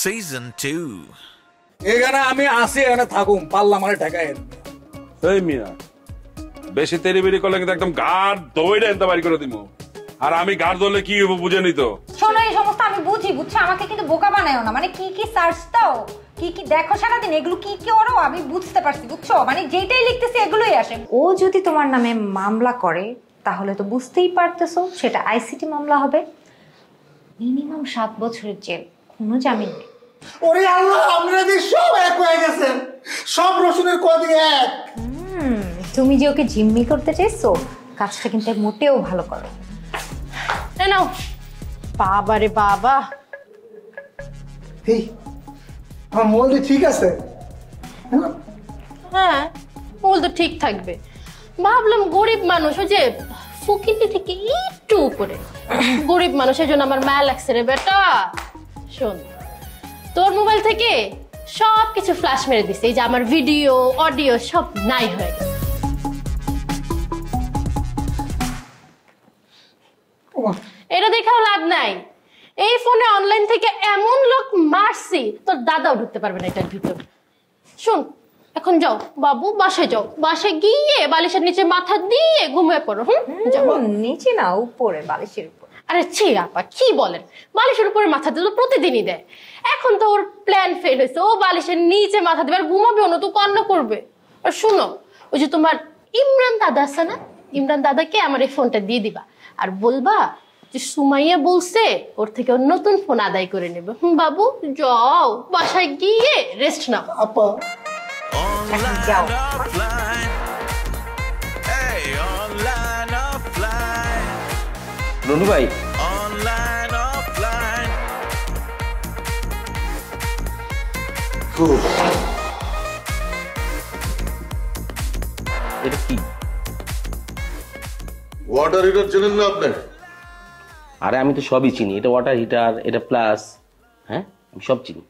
Season 2. এখানে আমি আসি, এখানে থাকুম, পাল্লা মারে ঠেকাই। এই মিয়া বেশি তেরি বেরি করলে কিন্তু একদম গাড় দৌড়ে এনতে বাড়ি করে দিব। আর আমি গাড় ধরলে কি হবো বুঝে নিত। শোনো, এই সমস্ত আমি বুঝি, বুঝছো? আমাকে কিন্তু বোকা বানায়ও না। মানে কি কি সার্চ দাও, কি কি দেখো সারাদিন, এগুলো কি কি ওরও আমি বুঝতে পারছি, বুঝছো? মানে যেটাই লিখতেছি এগুলোই আসে। ও যদি তোমার নামে মামলা করে তাহলে তো বুঝতেই পারতেছো সেটা আইসিটি মামলা হবে। মিনিমাম 7 বছরের জেল, কোনো জামিন নেই। ওরে আল্লাহ, আমরা যে সব এক হয়ে গেছেন, সব রসুনের কদি এক। তুমি যে ওকে জিম্মি করতে চাইছো, কাজটা কিন্তু মোটেও ভালো করো। নাও বাবা রে বাবা। এই আমার মোবাইল ঠিক আছে? হ্যাঁ, মোবাইল তো ঠিক থাকবে। ভাবলাম গরিব মানুষ, ওই যে ফকিরটি থেকে একটু উপরে গরিব মানুষের জন্য আমার মায়া লাগছে রে বেটা। শোন, তোর মোবাইল থেকে সব কিছু ফ্ল্যাশ মেরে দিছে, এই যে আমার ভিডিও অডিও সব নাই হয়ে গেছে। এটা দেখাও লাভ নাই। এই ফোনে অনলাইন থেকে এমন লোক মারছি, তোর দাদাও ঢুকতে পারবে না এটার ভিতর। শোন, এখন যাও বাবু, বাসায় যাও। বাসায় গিয়ে বালিশের নিচে মাথা দিয়ে ঘুমিয়ে পড়ো। যাও। নিচে না, উপরে, বালিশের উপর। আরে ছি আপা, কি বলেন? বালিশের উপরে মাথা দিলে প্রতিদিনই দেয়। এখন তো ওর প্ল্যান ফেল হয়েছে, ও বালিশের নিচে মাথা দেবে আর ঘুমাবে না, তো কান্না করবে। আর শুনো, ওই যে তোমার ইমরান দাদা আছে না, ইমরান দাদাকে আমার এই ফোনটা দিয়ে দিবা আর বলবা যে সুমাইয়া বলছে ওর থেকে ওর নতুন ফোন আদায় করে নেবে। বাবু যাও, বাসায় গিয়ে রেস্ট নাও। আপা Online, offline. Hey, online, offline. Ronu ভাই, Online, offline. এটা কি? ওয়াটার হিটার চেনেন না আপনি? আরে আমি তো সবই চিনি। এটা ওয়াটার হিটার, এটা প্লাস, হ্যাঁ আমি সব চিনি।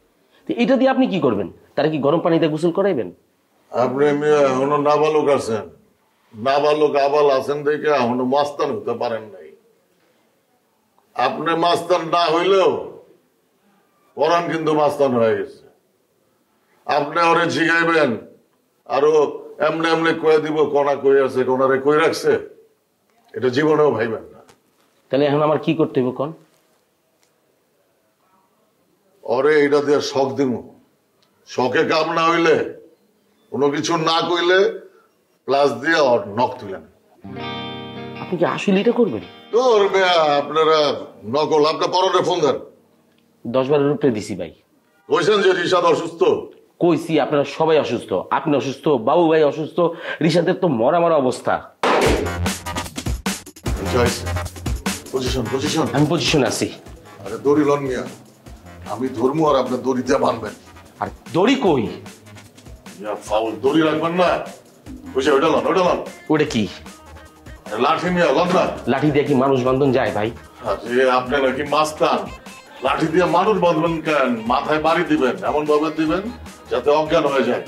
তো এটা দিয়ে আপনি কি করবেন? তারা কি গরম পানিতে গোসল করাইবেন? আপনি এখনো নাবালক আছেন, নাবালক আবাল আছেন দেখে এখনো মাস্তান হতে পারেন নাই। আপনি মাস্তান না হইলেও পরান কিন্তু মাস্তান হয়ে গেছে। আপনি ওরে জিগাইবেন আরো এমনি এমনি কয়ে দিব কোনা কই আছে, কোনারে কই রাখছে, এটা জীবনেও ভাইবেন না। তাহলে এখন আমার কি করতে হবে কোন? ওরে এটা দিয়ে শখ দিব। শখে কাম না হইলে, কোনো কিছু না কইলে প্লাস দিয়ে ওর নখ তুলেন। আপনি কি আসলে এটা করবেন? তোর মেয়া আপনারা নকল। আপনার পরনে ফোন দেন। 10-12 রুপে দিছি ভাই। কইছেন যে রিশাদ অসুস্থ? কইছি আপনারা সবাই অসুস্থ। আপনি অসুস্থ, বাবু ভাই অসুস্থ, রিশাদের তো মরা মরা অবস্থা। Position position. আমি পজিশনে আছি। আরে দড়ি লন মিয়া, আমি ধর্ম আর আপনার দড়িতে বানবেন। আর দড়ি কই? ফাউল দড়ি রাখবেন না। বুঝে ওটা লন, ওটা লন। ওটা কি? লাঠি মিয়া লন না। লাঠি দিয়ে কি মানুষ বান্ধন যায় ভাই? আপনি নাকি মাস্তান? লাঠি দিয়ে মানুষ বাঁধবেন কেন? মাথায় বাড়ি দিবেন, এমন ভাবে দিবেন যাতে অজ্ঞান হয়ে যায়।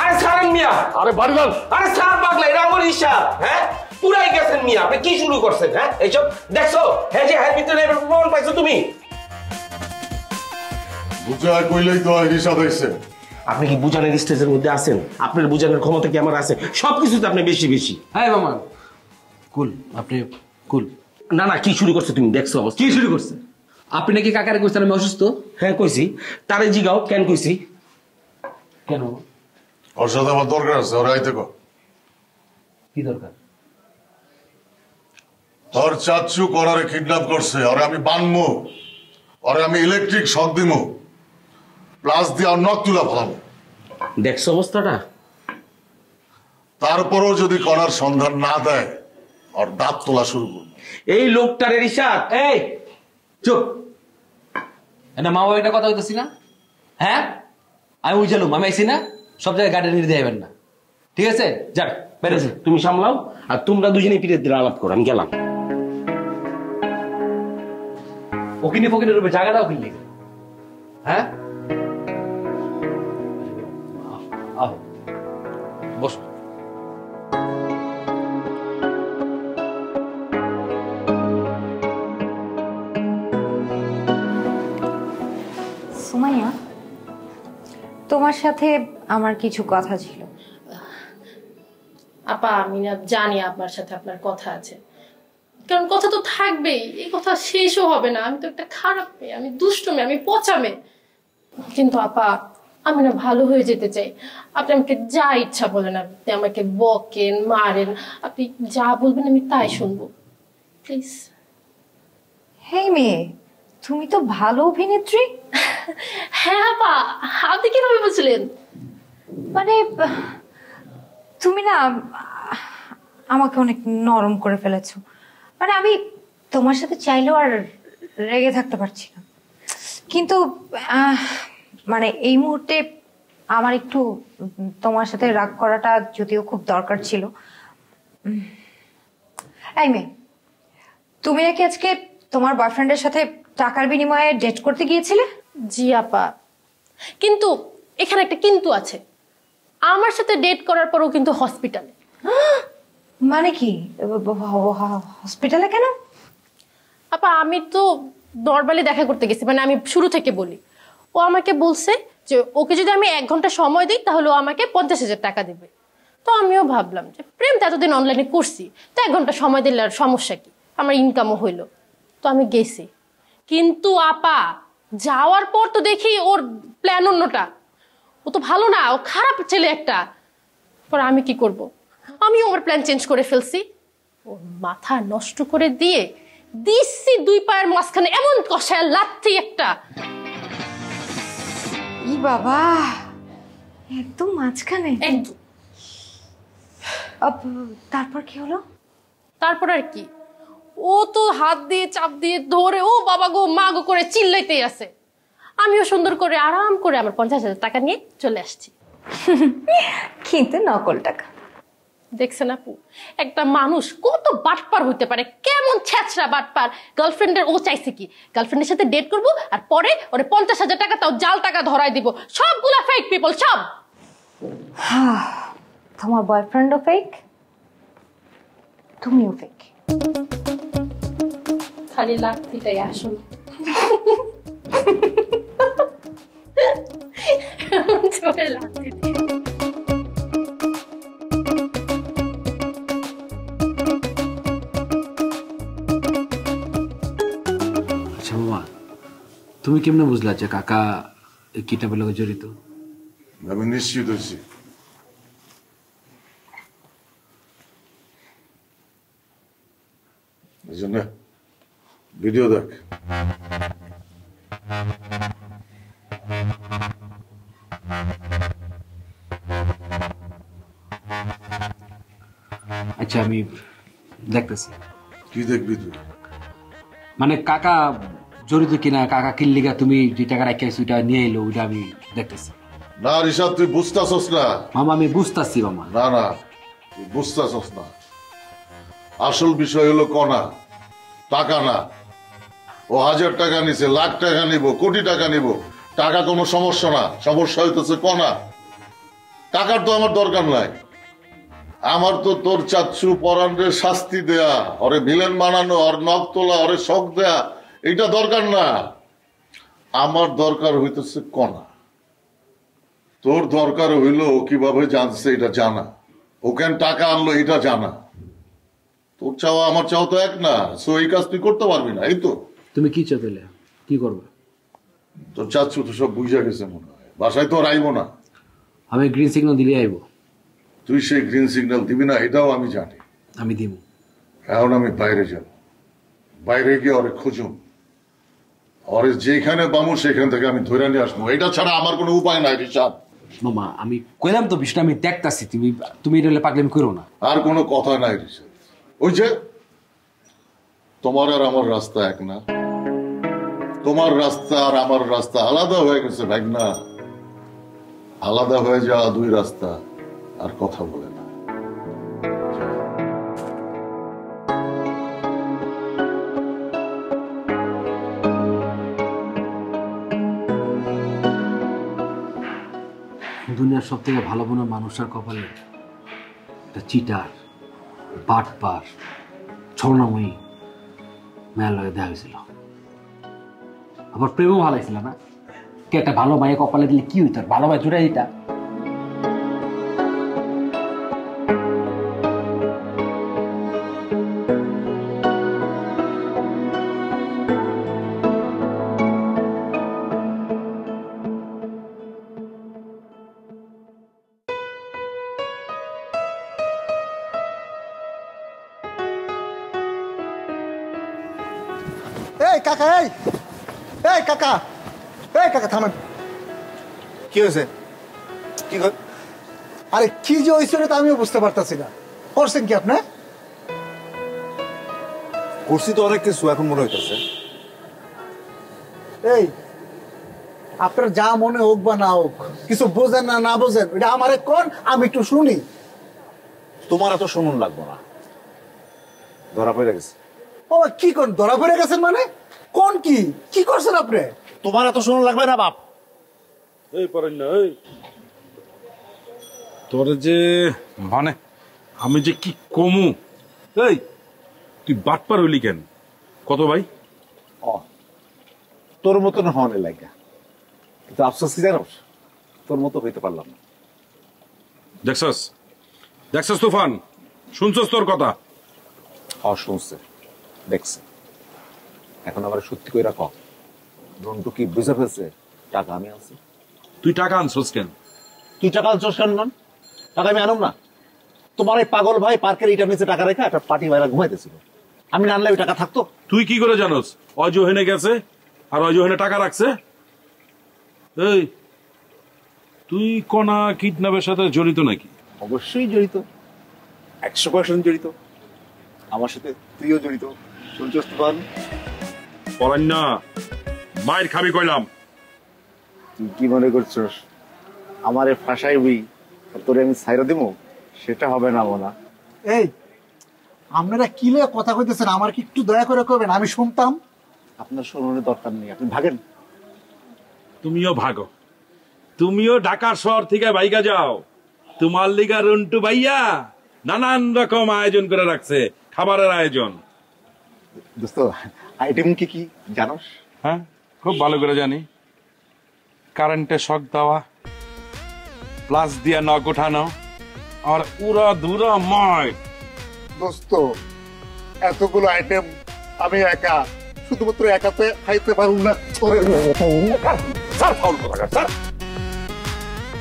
আরে ছাড়েন মিয়া। আরে বাড়ি লন। আরে ছাড় পাগলা, এটা আমার ইচ্ছা। হ্যাঁ পুরাই গেছেন মিয়া, আপনি কি শুরু করছেন? হ্যাঁ এইসব দেখছো? হ্যাঁ যে হ্যাঁ ভিতরে প্রমাণ পাইছো তুমি? বুঝা কইলেই তো রিশাদ হইছে। আপনি কি বুঝানোর স্টেজের মধ্যে আছেন? আপনার বুঝানোর ক্ষমতা কি আমার আছে? সবকিছুতে আপনি বেশি বেশি। হ্যাঁ মামা, কুল, আপনি কুল। না না, কি শুরু করছে তুমি? দেখছো অবস্থা কি শুরু করছে? আপনি নাকি কাকারে কইছেন আমি অসুস্থ? হ্যাঁ কইছি। তারে জিগাও কেন কইছি। কেন? ওর সাথে আমার দরকার আছে, ওরা আইতে কো। কি দরকার? ওর চাচু করারে কিডন্যাপ করছে, ওরে আমি বানমু, ওরে আমি ইলেকট্রিক শক দিমু, প্লাস দিয়ে আর নখ তুলা ফেলাবো। দেখছো অবস্থাটা? তারপরও যদি করার সন্ধান না দেয়, ওর দাঁত তোলা শুরু করবো। এই লোকটারে রিশাদ। এই চুপ। এটা মা একটা কথা হইতেছি না? হ্যাঁ আমি বুঝালুম, আমি আইসি না, সব জায়গায় গাড়ি নিয়ে দেবেন না, ঠিক আছে? যাক বেড়েছে, তুমি সামলাও আর তোমরা দুজনে পিঠের দিলে আলাপ করো, আমি গেলাম। ফকিনি ফকিনের রূপে জায়গাটাও কিনলি হ্যাঁ আহ বসো। সুমাইয়া, তোমার সাথে আমার কিছু কথা ছিল। আপা আমি না জানি আপনার সাথে আপনার কথা আছে, কারণ কথা তো থাকবেই, এই কথা শেষও হবে না। আমি তো একটা খারাপ মেয়ে, আমি দুষ্ট মেয়ে, আমি পচা মেয়ে। কিন্তু আপা আমি না ভালো হয়ে যেতে চাই। আপনি আমাকে যা ইচ্ছা বলেন, আপনি আমাকে বকেন মারেন, আপনি যা বলবেন আমি তাই শুনবো, প্লিজ। হেই মেয়ে, তুমি তো ভালো অভিনেত্রী। হ্যাঁ আপা, আপনি কিভাবে বুঝলেন? মানে তুমি না আমাকে অনেক নরম করে ফেলেছো। মানে আমি তোমার সাথে চাইলেও আর রেগে থাকতে পারছি না, কিন্তু মানে এই মুহূর্তে আমার একটু তোমার সাথে রাগ করাটা যদিও খুব দরকার ছিল। এই মেয়ে, তুমি নাকি আজকে তোমার বয়ফ্রেন্ডের সাথে টাকার বিনিময়ে ডেট করতে গিয়েছিলে? জি আপা, কিন্তু এখানে একটা কিন্তু আছে। আমার সাথে ডেট করার পরও কিন্তু হসপিটালে। মানে কি হসপিটালে কেন? আপা আমি তো নর্মালি দেখা করতে গেছি, মানে আমি শুরু থেকে বলি। ও আমাকে বলছে যে ওকে যদি আমি 1 ঘন্টা সময় দিই তাহলে ও আমাকে 50,000 টাকা দেবে। তো আমিও ভাবলাম যে প্রেম তো এতদিন অনলাইনে করছি, তো 1 ঘন্টা সময় দিলে আর সমস্যা কি, আমার ইনকামও হইলো। তো আমি গেছি, কিন্তু আপা যাওয়ার পর তো দেখি ওর প্ল্যান অন্যটা। ও তো ভালো না, ও খারাপ ছেলে একটা। পর আমি কি করব, আমিও আমার প্ল্যান চেঞ্জ করে ফেলছি। ওর মাথা নষ্ট করে দিয়ে দিচ্ছি 2 পায়ের মাঝখানে এমন কষায় লাথি একটা। ই বাবা, একদম মাঝখানে? একদম। তারপর কি হলো? তারপর আর কি, ও তো হাত দিয়ে চাপ দিয়ে ধরে ও বাবা গো মা গো করে চিল্লাইতেই আছে। আমিও সুন্দর করে আরাম করে আমার 50,000 টাকা নিয়ে চলে আসছি। কিন্তু নকল টাকা। দেখছেন আপু, একটা মানুষ কত বাটপার হইতে পারে, কেমন ছ্যাঁচড়া বাটপার। গার্লফ্রেন্ডের ও চাইছে কি গার্লফ্রেন্ডের সাথে ডেট করবো, আর পরে ওরে 50,000 টাকা তাও জাল টাকা ধরাই দিব। সবগুলা ফেক পিপল, সব। তোমার বয়ফ্রেন্ডও ফেক, তুমিও ফেক। খালি লাঠিটাই আসল। আচ্ছা মামা, তুমি কেমনে বুঝলা যে কাকা এই কিডন্যাপের লগে জড়িত? আমি নিশ্চিত হয়েছি। এই জন্য ভিডিও দেখ। আচ্ছা আমি দেখতেছি। কি দেখবি তুই? মানে কাকা জড়িত কিনা, কাকা কিল্লিগা তুমি যে টাকা রাখিয়েছো ওইটা নিয়ে এলো, ওইটা আমি দেখতেছি। না ঋষাদ, তুই বুঝতেছস না। মামা আমি বুঝতেছি মামা। না না, তুই বুঝতেছস না। আসল বিষয় হলো কণা, টাকা না। ও 1000 টাকা নিছে, লাখ টাকা নিব, কোটি টাকা নিব, টাকা কোনো সমস্যা না। সমস্যা হইতেছে কণা। টাকার তো আমার দরকার নাই। আমার তো তোর চাচ্ছু পরাণের শাস্তি দেয়া, ওরে ভিলেন বানানো, ওর নখ তোলা, ওরে শখ দেয়া, এটা দরকার না। আমার দরকার হইতেছে কণা। তোর দরকার হইলো ও কিভাবে জানছে এটা জানা, ও কেন টাকা আনলো এটা জানা। তোর চাওয়া আমার চাওয়া তো এক না, সো এই কাজ তুই করতে পারবি না। এই তো তুমি কি চাও তাহলে, কি করবে? তোর চাচ্ছু তো সব বুঝা গেছে মনে হয়, বাসায় তো আর আইবো না। আমি গ্রিন সিগন্যাল দিলে আইব। তুই সেই গ্রিন সিগন্যাল দিবি না এটাও আমি জানি। আমি দিব। এখন আমি বাইরে যাব, বাইরে গিয়ে ওরে খুঁজুম, ওরে যেখানে পাবো সেখান থেকে আমি ধরে নিয়ে আসবো। এটা ছাড়া আমার কোনো উপায় নাই ঋষাদ। মামা আমি কইলাম তো বিষয়টা আমি দেখতাছি, তুমি এটা হলে পাগলামি করো না। আর কোনো কথা নাই ঋষাদ। ওই যে তোমার আর আমার রাস্তা এক না, তোমার রাস্তা আর আমার রাস্তা আলাদা হয়ে গেছে ভাগনা। আলাদা হয়ে যাওয়া 2 রাস্তা আর কথা বলে না। দুনিয়ার সব থেকে ভালো মনের মানুষের কপালে একটা চিটার, বাটপার, ছলনাময়ী মেয়ের লগে দেখা হয়েছিল। আবার প্রেমও ভালো ছিল না? কে একটা ভালো মায়ের কপালে দিলে কি হইত? ভালো মায় জুড়ে দিতা। এই কাকা, এই কাকা, এই কাকা থামেন। কি হয়েছে? কি আরে কি যে হয়েছে তো আমিও বুঝতে পারতাছি না। করছেন কি আপনি? করছি তো অনেক কিছু, এখন মনে হইতেছে। এই আপনার যা মনে হোক বা না হোক, কিছু বোঝেন না না বোঝেন এটা আমারে কোন, আমি একটু শুনি। তোমার এত শুনুন লাগবো না, ধরা পড়ে গেছে। ও কি কোন ধরা পড়ে গেছেন মানে? কোন কি কি করছেন আপনি? তোমার এত শুনুন লাগবে না বাপ। এই পরেন না, এই তোর যে মানে আমি যে কি কমু। এই তুই বাটপার হইলি কেন? কত ভাই? তোর মতন হওয়ার লাগা, কিন্তু আফসোস কি জানোস, তোর মতো হইতে পারলাম না। দেখছস দেখছস তুফান, শুনছস তোর কথা? শুনছে, দেখছে। এখন আবার সত্যি কইরা কম, রন্টু কি বুঝে ফেলছে টাকা আমি আনছি? তুই টাকা আনছস কেন? তুই টাকা আনছস কেন? টাকা আমি আনুম না। তোমার এই পাগল ভাই পার্কের ইটার নিচে টাকা রেখে একটা পার্টি বাইরে ঘুমাইতেছিল, আমি না আনলে ওই টাকা থাকতো? তুই কি করে জানোস অজোহেনে গেছে আর অজোহেনে টাকা রাখছে? এই তুই কোনা কিডন্যাপের সাথে জড়িত নাকি? অবশ্যই জড়িত, 100% জড়িত। আমার সাথে তুইও জড়িত, শুনছস তুফান? পরান না, মায়ের খাবি কইলাম। তুই কি মনে করছস আমারে ফাঁসাইবি তোরে আমি ছাইরা দিব? সেটা হবে না মোনা। এই আপনারা কি লয়ে কথা কইতেছেন, আমার কি একটু দয়া করে কইবেন, আমি শুনতাম। আপনার শুনুনের দরকার নেই, আপনি ভাগেন। তুমিও ভাগো, তুমিও ঢাকা শহর থেকে বাইকা যাও। তোমার লিগা রন্টু ভাইয়া নানান রকম আয়োজন করে রাখছে, খাবারের আয়োজন। দোস্ত আইটেম কি কি জানোস? হ্যাঁ খুব ভালো করে জানি। কারেন্টে শক দেওয়া, প্লাস দিয়া নখ উঠানো, আর উড়া ধুরা ময়। দোস্ত এতগুলো আইটেম আমি একা, শুধুমাত্র একাতে খাইতে পারুম না।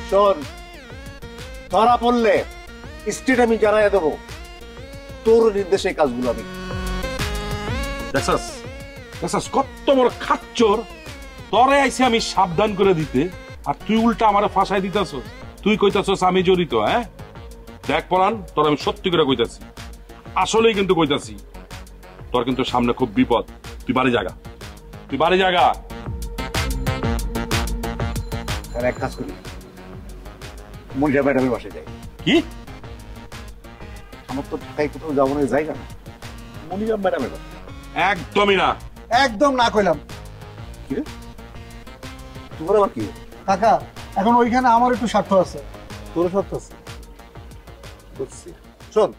শোন, ধরা পড়লে স্ট্রিট আমি জানাই দেবো, তোর নির্দেশে কাজগুলো আমি। দেখছাস দেখছাস কত বড় খাচ্চর, তরে আইসে আমি সাবধান করে দিতে, আর তুই উল্টা আমারে ফাঁসাই দিতেছস। তুই কইতাছস আমি জড়িত। হ্যাঁ দেখ পরান, তোর আমি সত্যি করে কইতাছি, আসলেই কিন্তু কইতাছি, তোর কিন্তু সামনে খুব বিপদ। তুই বাড়ি জাগা, তুই বাড়ি জাগা। এক কাজ করি, মনিরা ম্যাডামের বাসায় যাই। কি? আমার তো ঢাকায় কোথাও যাবো না, জায়গা না। মনিরা ম্যাডামের বাসা। একদমই না, একদম না কইলাম। কি রে তোমার আবার কি? কাকা এখন ওইখানে আমার একটু স্বার্থ আছে। তোর স্বার্থ আছে বুঝছি। শোন,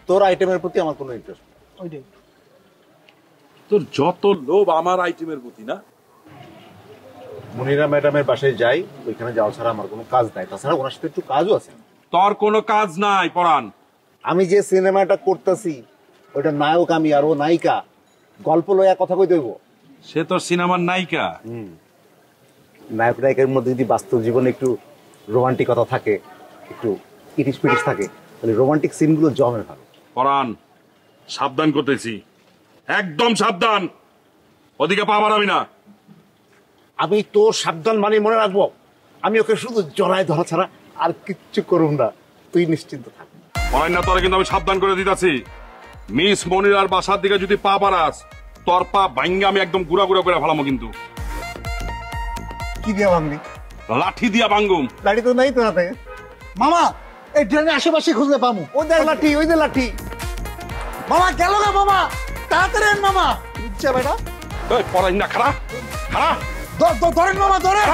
তোর আইটেমের প্রতি আমার কোনো ইন্টারেস্ট নেই। ওইটাই তোর যত লোভ আমার আইটেমের প্রতি না। মনিরা ম্যাডামের বাসায় যাই, ওইখানে যাওয়া ছাড়া আমার কোনো কাজ নাই। তাছাড়া ওনার সাথে একটু কাজও আছে। তোর কোনো কাজ নাই পরান। আমি যে সিনেমাটা করতেছি ওইটা নায়ক আমি আর ও নায়িকা, গল্প লইয়া কথা কই দেব। সে তোর সিনেমার নায়িকা। নায়ক নায়িকার মধ্যে যদি বাস্তব জীবনে একটু রোমান্টিকতা থাকে, একটু ইটিস পিটিস থাকে, তাহলে রোমান্টিক সিনগুলো জমে ভালো। পরান সাবধান করতেছি, একদম সাবধান, ওদিকে পা বাড়াবি না। আমি তোর সাবধান মানে মনে রাখবো, আমি ওকে শুধু জড়ায় ধরা ছাড়া আর কিচ্ছু করুম না, তুই নিশ্চিন্ত থাক। পরান না, তোরা কিন্তু আমি সাবধান করে দিতেছি। মিস মনিরার বাসার দিকে যদি পা বাড়াস, তোর পা ভাঙ্গে আমি একদম গুড়া গুড়া করে ফেলামো। কিন্তু কি দিয়া ভাঙবি? লাঠি দিয়া ভাঙ্গুম। লাঠি তো নাই তো হাতে। মামা এই ট্রেনের আশেপাশে খুঁজলে পামু। ওই দেখ লাঠি, ওই যে লাঠি। মামা গেল গা মামা, তাড়াতাড়ি আন মামা। ইচ্ছা বেটা পরান না, খারা খারা ধরেন মামা, ধরেন।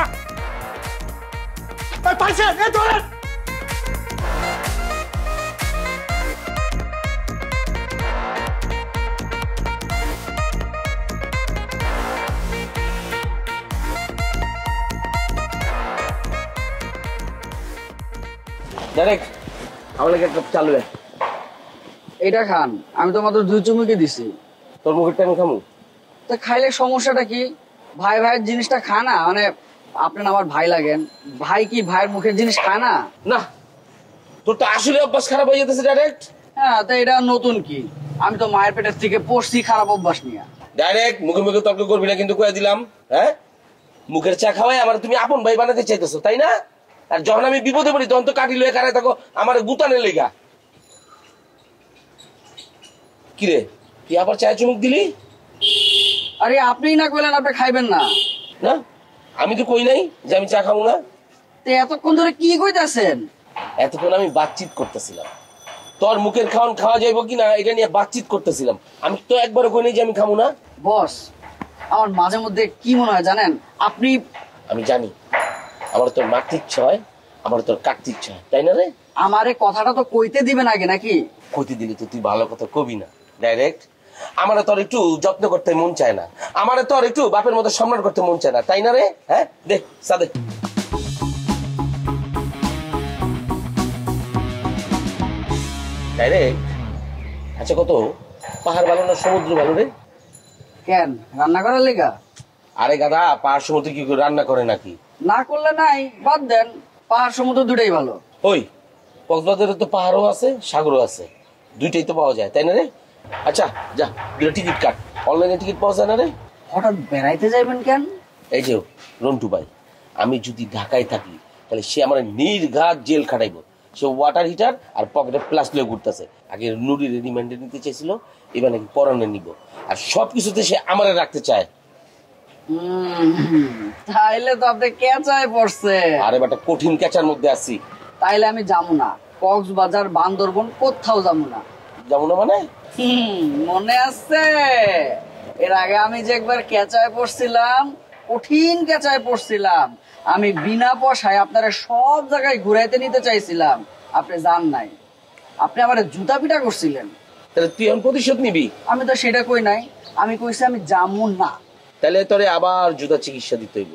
পাইছেন এই ধরেন। ডাইরেক্ট আমার লাগে একটা চালু হয়। এটা খান, আমি তো মাত্র 2 চুমুকে দিছি। তোর মুখেরটা আমি খামু? তা খাইলে সমস্যাটা কি? ভাই ভাইয়ের জিনিসটা খা না, মানে আপনি আমার ভাই লাগেন, ভাই কি ভাইয়ের মুখের জিনিস খায় না? না, তোর তো আসলে অভ্যাস খারাপ হয়ে যেতেছে ডাইরেক্ট। হ্যাঁ, তা এটা নতুন কি? আমি তো মায়ের পেটের থেকে পড়ছি খারাপ অভ্যাস নিয়ে। ডাইরেক্ট মুখে মুখে তর্ক করবি না কিন্তু কয়ে দিলাম। হ্যাঁ, মুখের চা খাওয়াই আমার তুমি আপন ভাই বানাতে চাইতেছো তাই না? আর যখন আমি বিপদে পড়ি তখন তো কাটি লয়ে কারাই থাকো আমার গুতানের লেগা। কিরে তুই আবার চায় চুমুক দিলি? আরে আপনিই না কইলেন আপনি খাইবেন না। না, আমি তো কই নাই যে আমি চা খাবো না। তে এতক্ষণ ধরে কি কইতাছেন? এতক্ষণ আমি বাতচিত করতেছিলাম, তোর মুখের খাওয়ান খাওয়া যাইব কিনা এটা নিয়ে বাতচিত করতেছিলাম। আমি তো একবারও কই নাই যে আমি খাবো না। বস, আমার মাঝে মধ্যে কি মনে হয় জানেন, আপনি আমি জানি আমার তোর মারতে ইচ্ছা হয়, আমার তোর কাটতে ইচ্ছা হয়, তাই না রে? আমারে কথাটা তো কইতে দিবেন আগে নাকি? কইতে দিলি তো তুই ভালো কথা কবি না ডাইরেক্ট। আমার তোর একটু যত্ন করতে মন চায় না, আমার তোর একটু বাপের মতো সম্মান করতে মন চায় না, তাই না রে? হ্যাঁ, দেখ সাদে ডাইরেক্ট। আচ্ছা, কত পাহাড় ভালো না সমুদ্র ভালো রে? কেন, রান্না করার লেগা? আরে গাদা, পাহাড় সমুদ্র কি করে রান্না করে নাকি? না করলে নাই, বাদ দেন, পাহাড় সমুদ্র দুটাই ভালো। ওই কক্সবাজারে তো পাহাড়ও আছে সাগরও আছে, দুইটাই তো পাওয়া যায়, তাই না রে? আচ্ছা যা, দুটো টিকিট কাট, অনলাইনে টিকিট পাওয়া যায় না রে? হঠাৎ বেড়াইতে যাইবেন কেন? এই যে রন্টু ভাই, আমি যদি ঢাকায় থাকি তাহলে সে আমার নির্ঘাত জেল খাটাইব। সে ওয়াটার হিটার আর পকেটে প্লাস লিয়ে ঘুরতেছে। আগে নুরির রিমান্ডে নিতে চাইছিল, এবার নাকি পরানে নিব, আর সবকিছুতে সে আমারে রাখতে চায়। তাইলে তো আপনি কেঁচায় পড়ছে। আরে বেটা, কঠিন কেঁচার মধ্যে আছি। তাইলে আমি যাবো না, কক্সবাজার বান্দরবন কোথাও যাবো না। যাবো না মানে? মনে আছে এর আগে আমি যে একবার কেঁচায় পড়ছিলাম, কঠিন কেঁচায় পড়ছিলাম, আমি বিনা পয়সায় আপনারা সব জায়গায় ঘুরাইতে নিতে চাইছিলাম, আপনি যান নাই, আপনি আমার জুতা পিটা করছিলেন। তাহলে তুই এখন প্রতিশোধ নিবি? আমি তো সেটা কই নাই, আমি কইছি আমি যাবো না। তাহলে তোরে আবার জুতা চিকিৎসা দিতে হইব।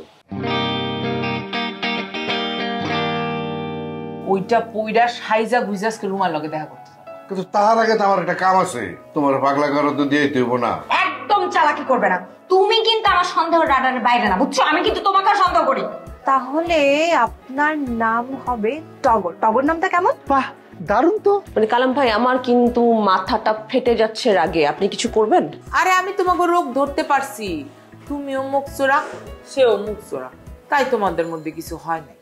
ওইটা পইরা সাইজা গুইজাসকে রুমার লগে দেখা করতে যাবে। কিন্তু তার আগে তো আমার একটা কাম আছে, তোমার পাগলা ঘর তো দিয়ে হইব না। একদম চালাকি করবে না, তুমি কিন্তু আমার সন্দেহ রাডারের বাইরে না, বুঝছো? আমি কিন্তু তোমাকে সন্দেহ করি। তাহলে আপনার নাম হবে টগর। টগর নামটা কেমন? বাহ, দারুণ তো। মানে কালাম ভাই, আমার কিন্তু মাথাটা ফেটে যাচ্ছে রাগে, আপনি কিছু করবেন? আরে আমি তোমাকে রোগ ধরতে পারছি, তুমিও মুখ চোরা সেও মুখ চোরা, তাই তোমাদের মধ্যে কিছু হয় নাই।